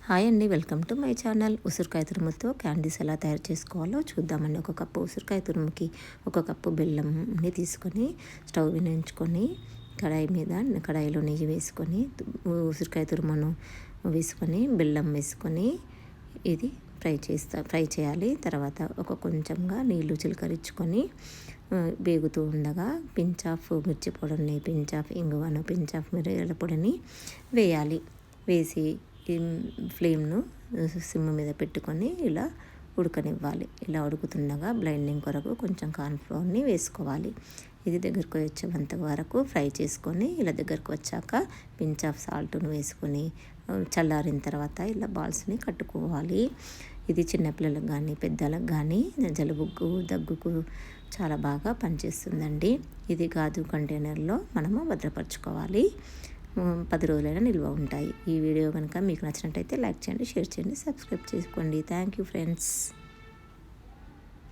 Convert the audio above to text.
Hi అండి, welcome to my channel. ఉసిరికాయ తురుముతో candies ఎలా తయారు చేసుకోవాలో చూద్దామండి. ఒక కప్పు ఉసిరికాయ తురుముకి ఒక కప్పు బెల్లంని తీసుకొని స్టవ్ వెలిగించుకొని కడాయిలో నెయ్యి వేసుకొని ఉసిరికాయ తురుమును వేసుకొని బెల్లం వేసుకొని ఇది ఫ్రై చేయాలి. తర్వాత కొంచెంగా నీళ్లు చిలకరించుకొని వేగుతూ ఉండగా పించ్ ఆఫ్ మిర్చి పొడిని, పించ్ ఆఫ్ ఇంగువను, పించ్ ఆఫ్ మిరియాల పొడిని వేయాలి. వేసి ఈ ఫ్లేమ్ను సిమ్ మీద పెట్టుకొని ఇలా ఉడకనివ్వాలి. ఇలా ఉడుకుతుండగా బ్లైండింగ్ కొరకు కొంచెం కార్న్ఫ్లోర్ని వేసుకోవాలి. ఇది దగ్గరకు వచ్చేంత వరకు ఫ్రై చేసుకొని ఇలా దగ్గరకు వచ్చాక పించ్ ఆఫ్ సాల్ట్ను వేసుకొని చల్లారిన తర్వాత ఇలా బాల్స్ని కట్టుకోవాలి. ఇది చిన్నపిల్లలకు కానీ పెద్దలకు కానీ జలుబుకు, దగ్గుకు చాలా బాగా పనిచేస్తుందండి. ఇది గాజు కంటైనర్లో మనము భద్రపరచుకోవాలి. 10 రోజులైనా నిల్వ ఉంటాయి. ఈ వీడియో కనుక మీకు నచ్చినట్టయితే లైక్ చేయండి, షేర్ చేయండి, సబ్స్క్రైబ్ చేసుకోండి. Thank you friends.